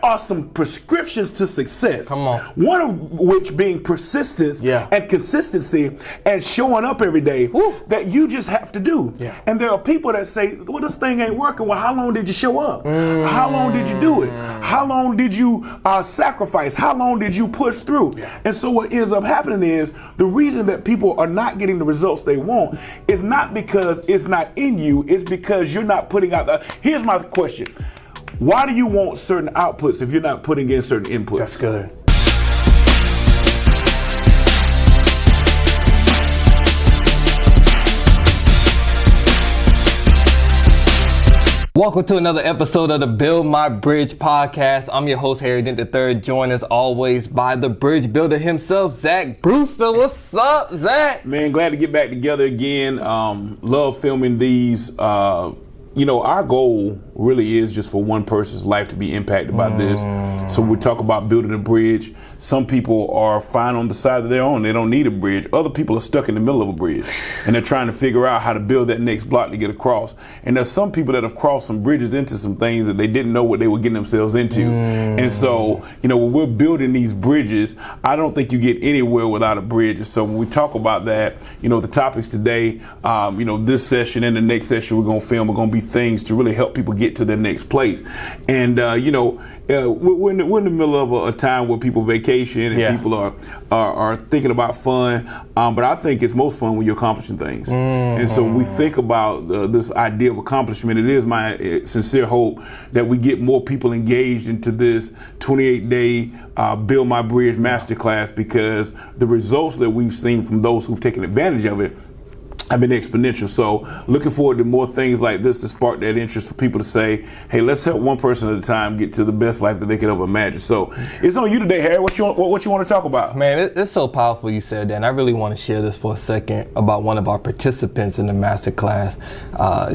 are some prescriptions to success. Come on. One of which being persistence and consistency and showing up every day that you just have to do. Yeah. And there are people that say, well, this thing ain't working. Well, how long did you show up? How long did you do it? How long did you sacrifice? How long did you push through? Yeah. And so what ends up happening is the reason that people are not getting the results they want is not because it's not in you, it's because you're not putting out here's my question. Why do you want certain outputs if you're not putting in certain inputs? That's good. Welcome to another episode of the Build My Bridge podcast. I'm your host, Harry Dent III, joined as always by the bridge builder himself, Zach Brewster. What's up, Zach? Man, glad to get back together again. Love filming these. Our goal really is just for one person's life to be impacted by this. So we talk about building a bridge. Some people are fine on the side of their own. They don't need a bridge. Other people are stuck in the middle of a bridge and they're trying to figure out how to build that next block to get across. And there's some people that have crossed some bridges into some things that they didn't know what they were getting themselves into. And so, when we're building these bridges, I don't think you get anywhere without a bridge. So when we talk about that, the topics today, this session and the next session we're going to film are going to be things to really help people get to their next place. And, we're in the middle of a time where people vacation and people are thinking about fun. But I think it's most fun when you're accomplishing things. And so when we think about this idea of accomplishment, it is my sincere hope that we get more people engaged into this 28-day Build My Bridge Masterclass, because the results that we've seen from those who've taken advantage of it have been exponential. So looking forward to more things like this to spark that interest for people to say, hey, let's help one person at a time get to the best life that they could ever imagine. So it's on you today, Harry. What you want to talk about? Man, it's so powerful you said that. And I really want to share this for a second about one of our participants in the masterclass.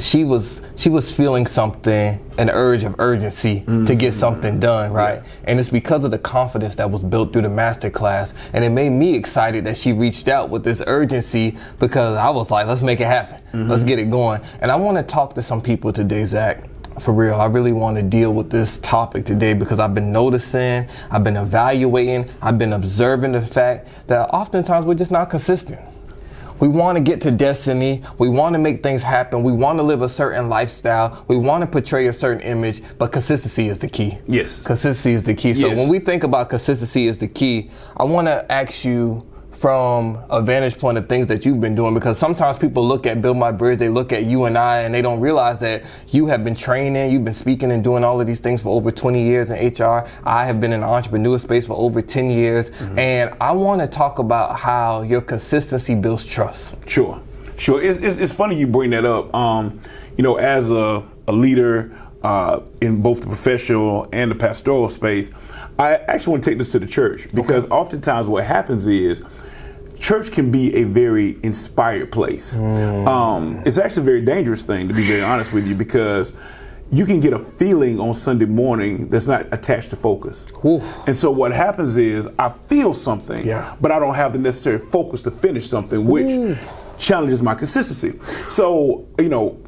She was feeling something, an urge of urgency to get something done, right? Yeah. And it's because of the confidence that was built through the masterclass. And it made me excited that she reached out with this urgency, because I was like, let's make it happen. Let's get it going. And I want to talk to some people today, Zach. For real, I really want to deal with this topic today because I've been noticing, I've been evaluating, I've been observing the fact that oftentimes we're just not consistent. We want to get to destiny. We want to make things happen. We want to live a certain lifestyle. We want to portray a certain image, but consistency is the key. Yes. Consistency is the key. So when we think about consistency is the key, I want to ask you from a vantage point of things that you've been doing, because sometimes people look at Build My Bridge, they look at you and I, and they don't realize that you have been training, you've been speaking and doing all of these things for over 20 years in HR. I have been in the entrepreneur space for over 10 years. And I want to talk about how your consistency builds trust. Sure. It's funny you bring that up. As a leader in both the professional and the pastoral space, I actually want to take this to the church, because oftentimes what happens is church can be a very inspired place. It's actually a very dangerous thing, to be very honest with you, because you can get a feeling on Sunday morning that's not attached to focus. And so what happens is I feel something, but I don't have the necessary focus to finish something, which challenges my consistency. So,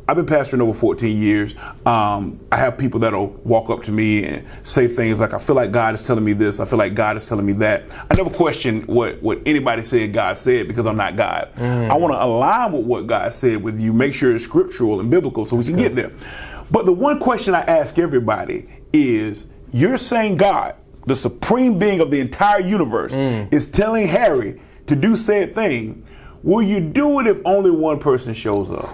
I've been pastoring over 14 years. I have people that'll walk up to me and say things like, I feel like God is telling me this. I feel like God is telling me that. I never question what anybody said God said, because I'm not God. I want to align with what God said with you, make sure it's scriptural and biblical so we can get there. But the one question I ask everybody is, you're saying God, the supreme being of the entire universe, is telling Harry to do said thing. Will you do it if only one person shows up?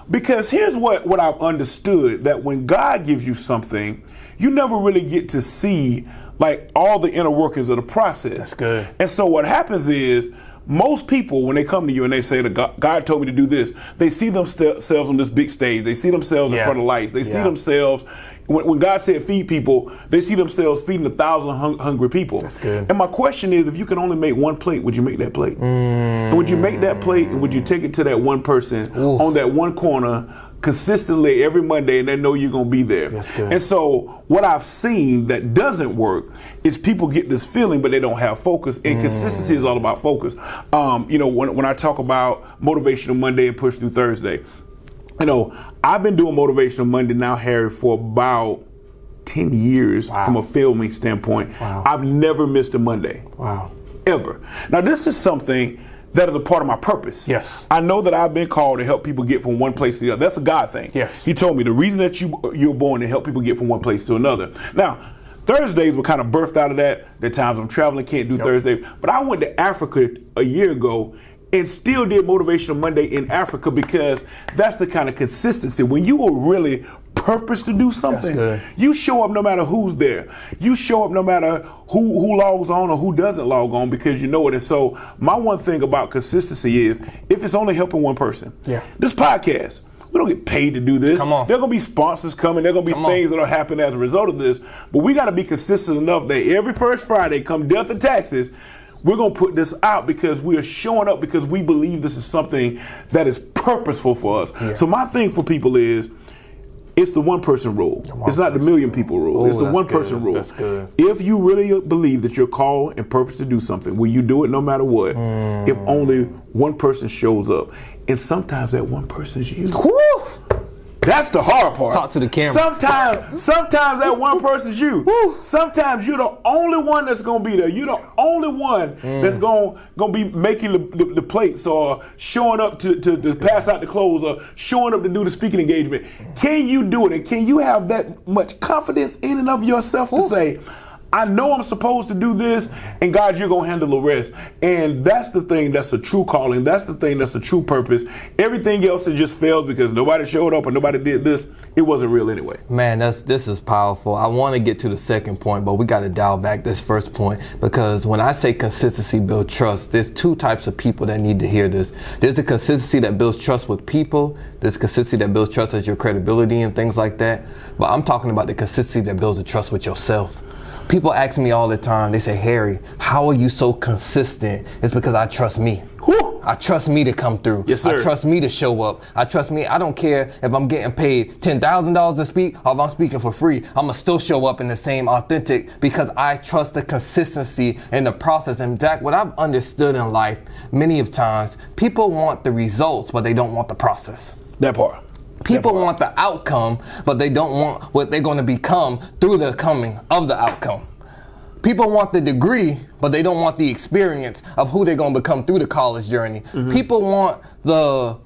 Because here's what I've understood, that when God gives you something, you never really get to see like all the inner workings of the process. That's good. And so what happens is, most people, when they come to you and they say, God told me to do this, they see themselves on this big stage. They see themselves in front of lights. They see themselves, when God said feed people, they see themselves feeding 1,000 hungry people. That's good. And my question is, if you can only make one plate, would you make that plate? And would you make that plate, and would you take it to that one person on that one corner consistently every Monday, and they know you're going to be there? That's good. And so what I've seen that doesn't work is people get this feeling, but they don't have focus. And consistency is all about focus. When I talk about Motivational Monday and Push Through Thursday, I've been doing Motivational Monday now, Harry, for about 10 years from a filming standpoint. I've never missed a Monday. Ever. Now, this is something that is a part of my purpose. Yes. I know that I've been called to help people get from one place to the other. That's a God thing. Yes. He told me the reason that you're born to help people get from one place to another. Now, Thursdays were kind of birthed out of that. There are times I'm traveling, can't do Thursday. But I went to Africa a year ago and still did Motivational Monday in Africa because that's the kind of consistency. When you are really purpose to do something, you show up no matter who's there. You show up no matter who logs on or who doesn't log on because you know it. And so my one thing about consistency is if it's only helping one person. This podcast, we don't get paid to do this. There are going to be sponsors coming. There are going to be things that will happen as a result of this. But we got to be consistent enough that every first Friday, come death and taxes, we're going to put this out because we are showing up because we believe this is something that is purposeful for us. So my thing for people is, it's the one person rule. It's not the million people rule. It's the one person rule. That's good. If you really believe that you're called and purpose to do something, will you do it no matter what? If only one person shows up. And sometimes that one person is you. That's the hard part. Talk to the camera. Sometimes that one person's you. Sometimes you're the only one that's gonna be there. You're the only one that's gonna be making the plates or showing up to pass out the clothes or showing up to do the speaking engagement. Can you do it? And can you have that much confidence in and of yourself to say, I know I'm supposed to do this, and God, you're gonna handle the rest. And that's the thing that's a true calling. That's the thing that's a true purpose. Everything else that just failed because nobody showed up or nobody did this, it wasn't real anyway. Man, this is powerful. I want to get to the second point, but we got to dial back this first point because when I say consistency build trust, there's two types of people that need to hear this. There's the consistency that builds trust with people. There's consistency that builds trust as your credibility and things like that. But I'm talking about the consistency that builds the trust with yourself. People ask me all the time, they say, Harry, how are you so consistent? It's because I trust me. I trust me to come through. Yes, sir. I trust me to show up. I trust me. I don't care if I'm getting paid $10,000 to speak or if I'm speaking for free. I'm going to still show up in the same authentic because I trust the consistency in the process. And Jack, what I've understood in life many of times, people want the results, but they don't want the process. That part. People want the outcome, but they don't want what they're going to become through the coming of the outcome. People want the degree, but they don't want the experience of who they're going to become through the college journey. People want the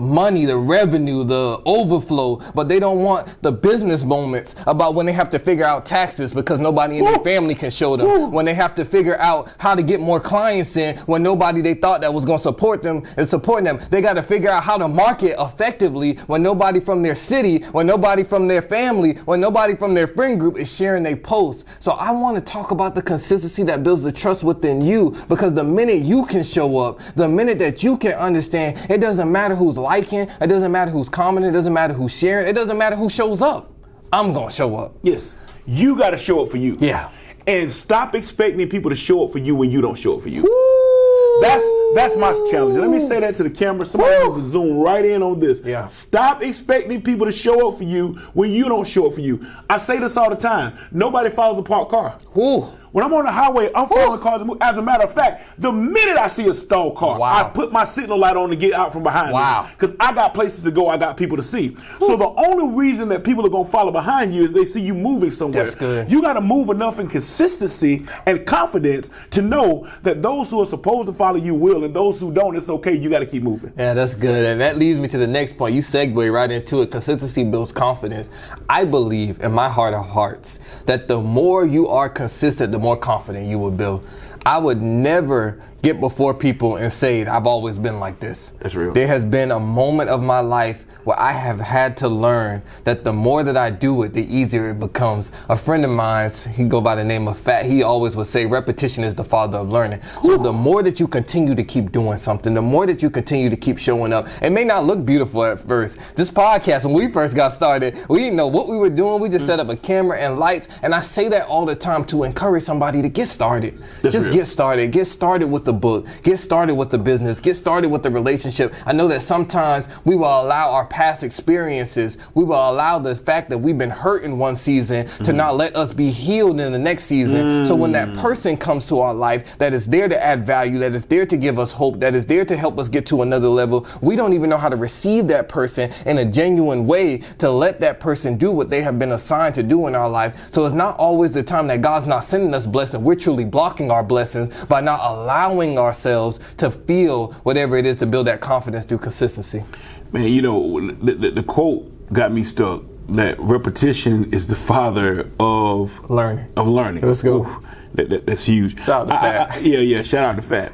money, the revenue, the overflow, but they don't want the business moments about when they have to figure out taxes because nobody in their family can show them. When they have to figure out how to get more clients in when nobody they thought that was going to support them is supporting them. They got to figure out how to market effectively when nobody from their city, when nobody from their family, when nobody from their friend group is sharing their posts. So I want to talk about the consistency that builds the trust within you because the minute you can show up, the minute that you can understand, it doesn't matter who's liking, it doesn't matter who's commenting, it doesn't matter who's sharing, it doesn't matter who shows up. I'm gonna show up. Yes, you gotta show up for you. Yeah. And stop expecting people to show up for you when you don't show up for you. That's my challenge. Let me say that to the camera. Somebody needs to zoom right in on this. Stop expecting people to show up for you when you don't show up for you. I say this all the time. Nobody follows a parked car. When I'm on the highway, I'm following cars. As a matter of fact, the minute I see a stalled car, I put my signal light on to get out from behind me. Because I got places to go, I got people to see. So the only reason that people are going to follow behind you is they see you moving somewhere. That's good. You got to move enough in consistency and confidence to know that those who are supposed to follow you will, and those who don't, it's okay. You got to keep moving. Yeah, that's good. And that leads me to the next point. You segue right into it. Consistency builds confidence. I believe in my heart of hearts that the more you are consistent, the more confident you will build. I would never get before people and say, I've always been like this. That's real. There has been a moment of my life where I have had to learn that the more that I do it, the easier it becomes. A friend of mine, he go by the name of Fat, he always would say, repetition is the father of learning. So the more that you continue to keep doing something, the more that you continue to keep showing up, it may not look beautiful at first. This podcast, when we first got started, we didn't know what we were doing. We just set up a camera and lights. And I say that all the time to encourage somebody to get started. Just get started. Get started with the book, get started with the business, get started with the relationship. I know that sometimes we will allow our past experiences, we will allow the fact that we've been hurt in one season to not let us be healed in the next season. So when that person comes to our life that is there to add value, that is there to give us hope, that is there to help us get to another level, we don't even know how to receive that person in a genuine way to let that person do what they have been assigned to do in our life. So it's not always the time that God's not sending us blessings. We're truly blocking our blessings by not allowing ourselves to feel whatever it is to build that confidence through consistency. Man, you know, the quote got me stuck, that repetition is the father of learning. Let's go. Ooh, that's huge. Shout out to Fat. Yeah, shout out to Fat.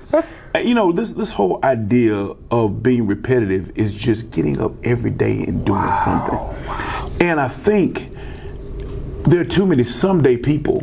You know, this whole idea of being repetitive is just getting up every day and doing something. And I think there are too many someday people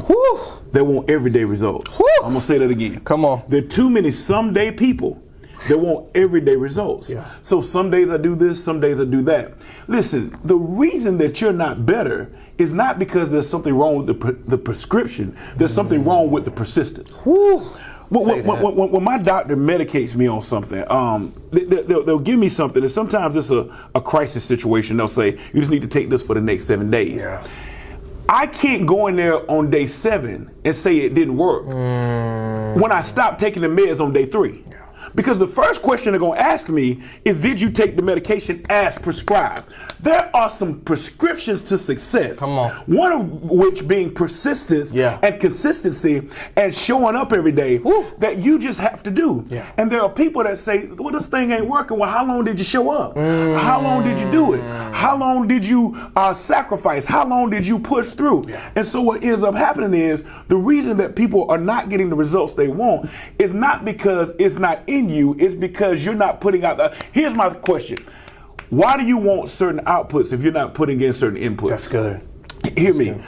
that want everyday results. I'm going to say that again. Come on. There are too many someday people that want everyday results. Yeah. So some days I do this, some days I do that. Listen, the reason that you're not better is not because there's something wrong with the prescription. There's something wrong with the persistence. When my doctor medicates me on something, they'll give me something, and sometimes it's a crisis situation. They'll say, you just need to take this for the next 7 days. Yeah. I can't go in there on day 7 and say it didn't work when I stopped taking the meds on day 3. Yeah. Because the first question they're going to ask me is, did you take the medication as prescribed? There are some prescriptions to success. Come on. One of which being persistence and consistency and showing up every day that you just have to do. Yeah. And there are people that say, well, this thing ain't working. Well, how long did you show up? How long did you do it? How long did you sacrifice? How long did you push through? Yeah. And so what ends up happening is the reason that people are not getting the results they want is not because it's not in you. It's because you're not putting out here's my question. Why do you want certain outputs if you're not putting in certain inputs? That's good. Hear me.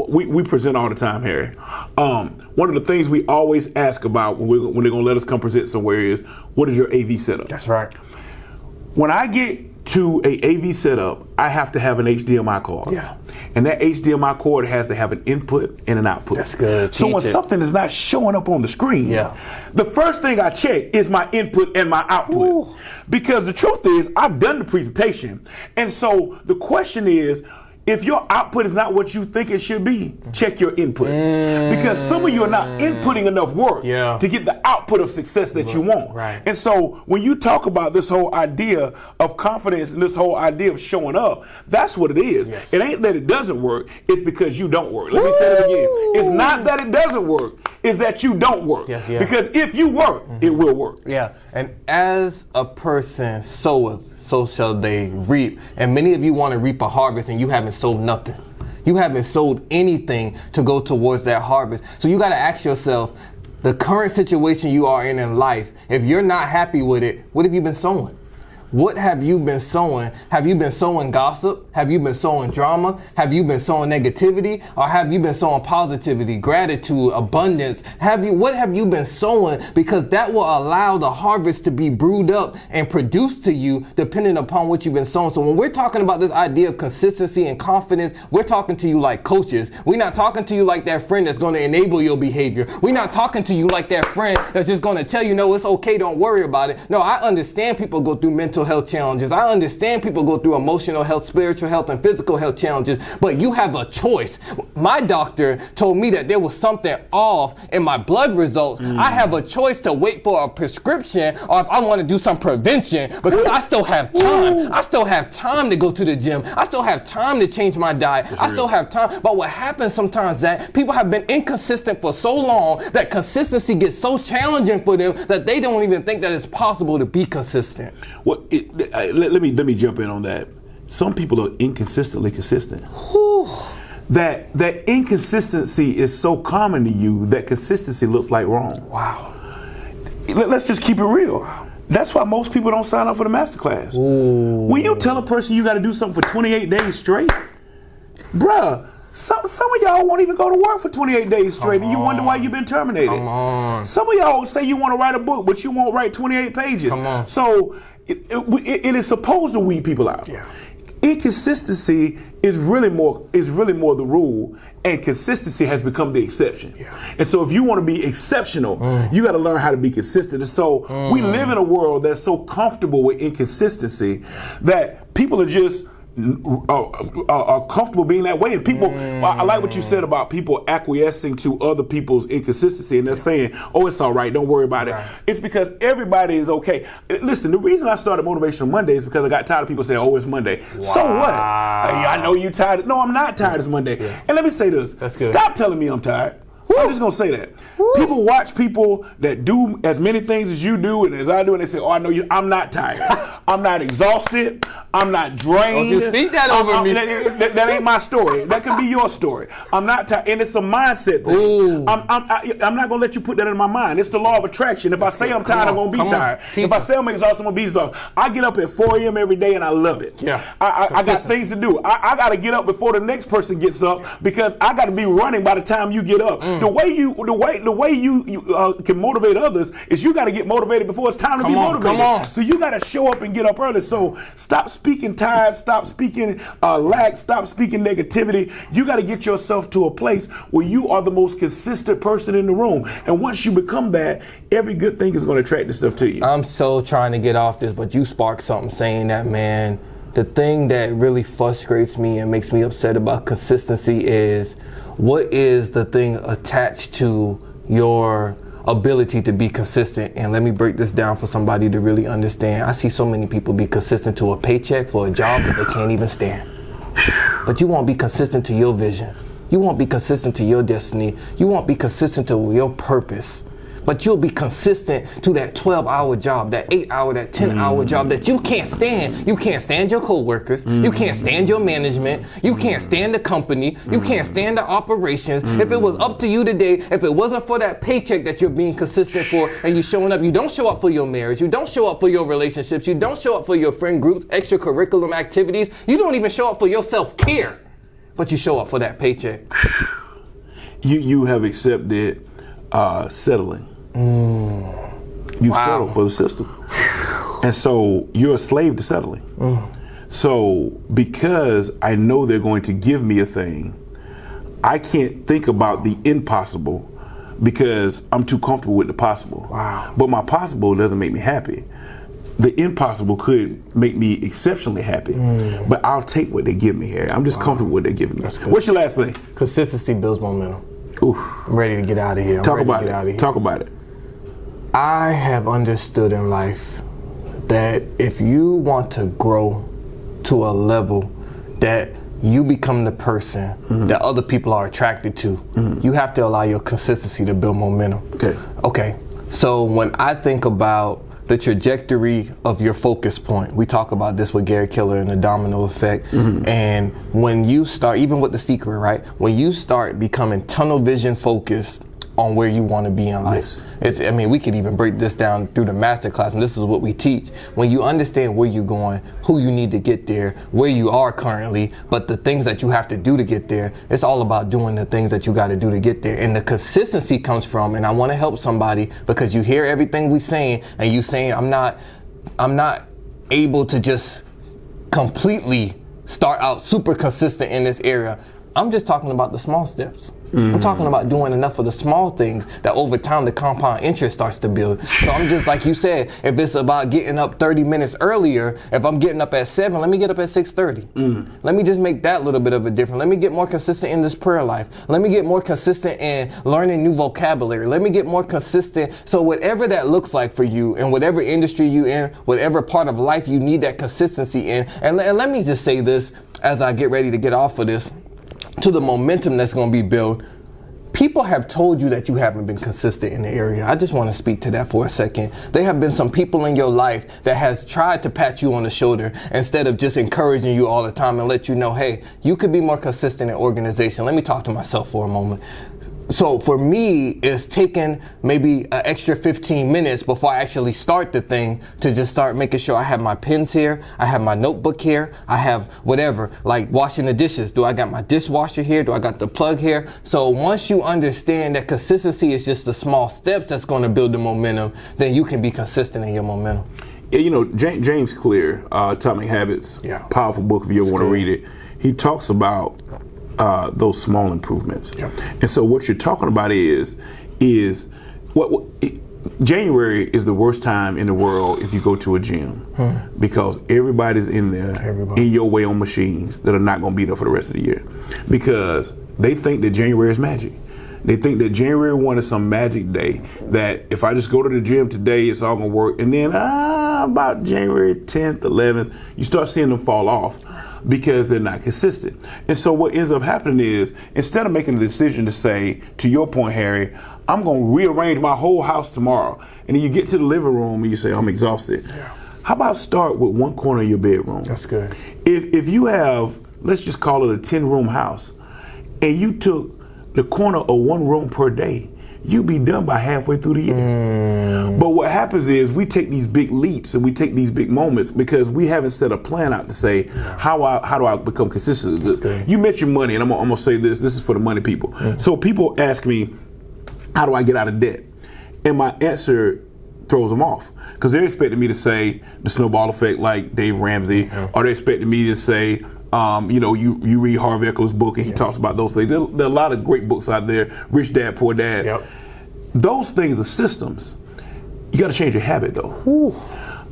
We present all the time, Harry. One of the things we always ask about when they're going to let us come present somewhere is, what is your AV setup? That's right. When I get to a AV setup, I have to have an HDMI cord. Yeah. And that HDMI cord has to have an input and an output. That's good. So when something is not showing up on the screen, the first thing I check is my input and my output. Because the truth is, I've done the presentation. And so the question is, if your output is not what you think it should be, check your input. Because some of you are not inputting enough work to get the output of success that you want. Right. And so when you talk about this whole idea of confidence and this whole idea of showing up, that's what it is. Yes. It ain't that it doesn't work, it's because you don't work. Let me say it again. It's not that it doesn't work, it's that you don't work. Because if you work, it will work. Yeah, and as a person soweth, so shall they reap. And many of you want to reap a harvest and you haven't sold nothing. You haven't sold anything to go towards that harvest. So you got to ask yourself, the current situation you are in life, if you're not happy with it, what have you been sowing? What have you been sowing? Have you been sowing gossip? Have you been sowing drama? Have you been sowing negativity? Or have you been sowing positivity, gratitude, abundance? What have you been sowing? Because that will allow the harvest to be brewed up and produced to you depending upon what you've been sowing. So when we're talking about this idea of consistency and confidence, we're talking to you like coaches. We're not talking to you like that friend that's going to enable your behavior. We're not talking to you like that friend that's just going to tell you, no, it's okay, don't worry about it. No, I understand people go through mental health challenges. I understand people go through emotional health, spiritual health, and physical health challenges, but you have a choice. My doctor told me that there was something off in my blood results. I have a choice to wait for a prescription or if I want to do some prevention because I still have time. I still have time to go to the gym. I still have time to change my diet. I still have time. But what happens sometimes is that people have been inconsistent for so long that consistency gets so challenging for them that they don't even think that it's possible to be consistent. Well, let me jump in on that. Some people are inconsistently consistent. That inconsistency is so common to you that consistency looks like wrong. Wow. Let's just keep it real. That's why most people don't sign up for the masterclass. When you tell a person you got to do something for 28 days straight, bruh, some of y'all won't even go to work for 28 days straight, and you wonder why you've been terminated. Some of y'all say you want to write a book, but you won't write 28 pages. So it is supposed to weed people out. Inconsistency is really more the rule, and consistency has become the exception. And so if you want to be exceptional, you got to learn how to be consistent. And so we live in a world that's so comfortable with inconsistency that people are just are comfortable being that way. And people, I like what you said about people acquiescing to other people's inconsistency, and they're saying, oh, it's all right, don't worry about it. It's because everybody is okay. Listen, the reason I started Motivational Monday is because I got tired of people saying, oh, it's Monday. Wow. So what? Hey, I know you tired. No, I'm not tired. It's Monday. And let me say this. Stop telling me I'm tired. I'm just going to say that. People watch people that do as many things as you do and as I do, and they say, oh, I know you. I'm not tired. I'm not exhausted. I'm not drained. Don't you speak that over me. That ain't my story. That can be your story. I'm not tired. And it's a mindset thing. I'm not going to let you put that in my mind. It's the law of attraction. If I say I'm tired, I'm going to be tired. If I say I'm exhausted, I'm going to be exhausted. I get up at 4 a.m. every day, and I love it. I got things to do. I got to get up before the next person gets up because I got to be running by the time you get up. The way you can motivate others is you got to get motivated before it's time to be motivated. So you got to show up and get up early. So stop speaking tired, stop speaking lack, stop speaking negativity. You got to get yourself to a place where you are the most consistent person in the room. And once you become that, every good thing is going to attract itself to you. I'm so trying to get off this, but you sparked something saying that, man. The thing that really frustrates me and makes me upset about consistency is what is the thing attached to your ability to be consistent. And let me break this down for somebody to really understand. I see so many people be consistent to a paycheck for a job that they can't even stand. But you won't be consistent to your vision. You won't be consistent to your destiny. You won't be consistent to your purpose. But you'll be consistent to that 12-hour job, that 8-hour, that 10-hour job that you can't stand. You can't stand your coworkers. You can't stand your management. You can't stand the company. You can't stand the operations. If it was up to you today, if it wasn't for that paycheck that you're being consistent for and you showing up, you don't show up for your marriage. You don't show up for your relationships. You don't show up for your friend groups, extracurricular activities. You don't even show up for your self-care, but you show up for that paycheck. You have accepted settling. You settle for the system. And so you're a slave to settling. So because I know they're going to give me a thing, I can't think about the impossible because I'm too comfortable with the possible. But my possible doesn't make me happy. The impossible could make me exceptionally happy, but I'll take what they give me here. I'm just comfortable with what they're giving me. What's your last thing? Consistency builds momentum. Oof. I'm ready to get out of here. Talk about it. I have understood in life that if you want to grow to a level that you become the person that other people are attracted to, you have to allow your consistency to build momentum. Okay. So when I think about the trajectory of your focus point, we talk about this with Gary Keller and the domino effect. And when you start, even with The Secret, right? When you start becoming tunnel vision focused on where you want to be in life. We could even break this down through the masterclass, and this is what we teach. When you understand where you're going, who you need to get there, where you are currently, but the things that you have to do to get there, it's all about doing the things that you got to do to get there. And the consistency comes from, and I want to help somebody because you hear everything we saying, and you saying, I'm not able to just completely start out super consistent in this area. I'm just talking about the small steps. I'm talking about doing enough of the small things that over time the compound interest starts to build. So I'm just like you said, if it's about getting up 30 minutes earlier, if I'm getting up at 7, let me get up at 6:30. Let me just make that little bit of a difference. Let me get more consistent in this prayer life. Let me get more consistent in learning new vocabulary. Let me get more consistent. So whatever that looks like for you and whatever industry you in, whatever part of life you need that consistency in. And let me just say this as I get ready to get off of this. To the momentum that's going to be built, people have told you that you haven't been consistent in the area. I just want to speak to that for a second. There have been some people in your life that has tried to pat you on the shoulder instead of just encouraging you all the time and let you know, hey, you could be more consistent in organization. Let me talk to myself for a moment. So for me, it's taken maybe an extra 15 minutes before I actually start the thing to just start making sure I have my pens here, I have my notebook here, I have whatever, like washing the dishes. Do I got my dishwasher here? Do I got the plug here? So once you understand that consistency is just the small steps that's going to build the momentum, then you can be consistent in your momentum. You know, James Clear, Atomic Habits, powerful book if you ever want to read it. He talks about those small improvements. And so what you're talking about is what January is the worst time in the world if you go to a gym because everybody's in there in your way on machines that are not going to be there for the rest of the year because they think that January is magic. They think that January 1 is some magic day that if I just go to the gym today, it's all going to work. And then about January 10th, 11th, you start seeing them fall off because they're not consistent. And so what ends up happening is instead of making a decision to say, to your point, Harry, I'm going to rearrange my whole house tomorrow. And then you get to the living room and you say, I'm exhausted. How about start with one corner of your bedroom? That's good. If you have, let's just call it a 10-room house, and you took the corner of one room per day, you'd be done by halfway through the year. But what happens is we take these big leaps and we take these big moments because we haven't set a plan out to say, how do I become consistent with this? You mentioned money, and I'm going to say this is for the money people. So people ask me, how do I get out of debt? And my answer throws them off because they're expecting me to say the snowball effect like Dave Ramsey, or they're expecting me to say, you know, you read Harvey Eckler's book and he talks about those things. There are a lot of great books out there, Rich Dad, Poor Dad. Those things are systems. You got to change your habit though.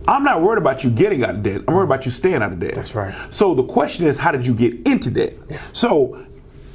I'm not worried about you getting out of debt. I'm worried about you staying out of debt. That's right. So the question is, how did you get into debt? So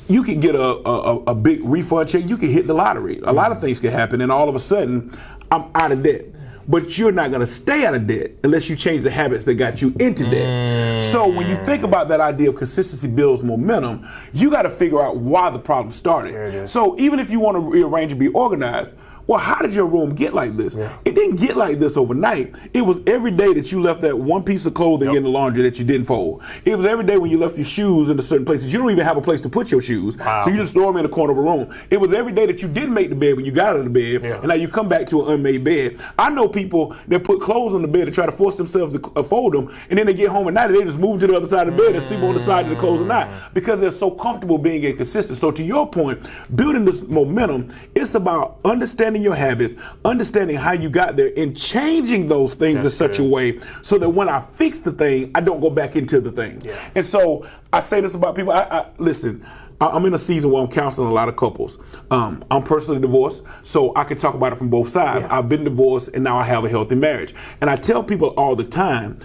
you can get a big refund check. You can hit the lottery. A lot of things can happen, and all of a sudden, I'm out of debt. But you're not going to stay out of debt unless you change the habits that got you into debt. So when you think about that idea of consistency builds momentum, you got to figure out why the problem started. So even if you want to rearrange and be organized, well, how did your room get like this? It didn't get like this overnight. It was every day that you left that one piece of clothing in the laundry that you didn't fold. It was every day when you left your shoes into certain places. You don't even have a place to put your shoes, so you just throw them in the corner of a room. It was every day that you didn't make the bed when you got out of the bed, and now you come back to an unmade bed. I know people that put clothes on the bed to try to force themselves to fold them, and then they get home at night and they just move to the other side of the bed and sleep on the side of the clothes at night because they're so comfortable being inconsistent. So to your point, building this momentum, it's about understanding your habits, understanding how you got there, and changing those things in such a way so that when I fix the thing, I don't go back into the thing. And so I say this about people. Listen, I'm in a season where I'm counseling a lot of couples. I'm personally divorced, so I can talk about it from both sides. I've been divorced, and now I have a healthy marriage. And I tell people all the time,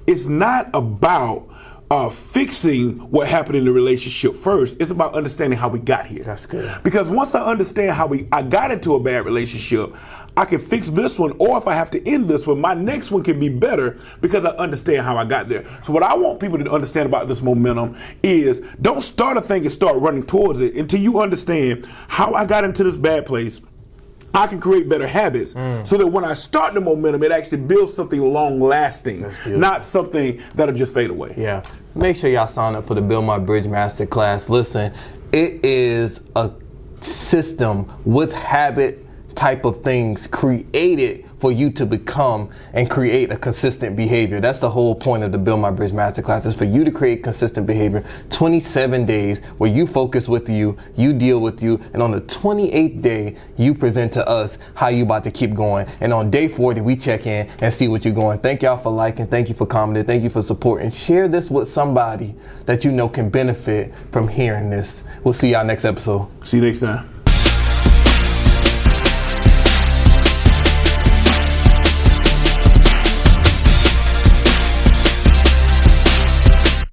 it's not about fixing what happened in the relationship first. It's about understanding how we got here. That's good. Because once I understand how I got into a bad relationship, I can fix this one, or if I have to end this one, my next one can be better because I understand how I got there. So what I want people to understand about this momentum is don't start a thing and start running towards it until you understand how I got into this bad place. I can create better habits so that when I start the momentum, it actually builds something long-lasting, not something that'll just fade away. Make sure y'all sign up for the Build My Bridge Masterclass. Listen, it is a system with habit type of things created for you to become and create a consistent behavior. That's the whole point of the Build My Bridge Masterclass, is for you to create consistent behavior. 27 days where you focus with you, you deal with you, and on the 28th day, you present to us how you about to keep going. And on day 40, we check in and see what you're going. Thank y'all for liking, thank you for commenting, thank you for supporting. Share this with somebody that you know can benefit from hearing this. We'll see y'all next episode. See you next time.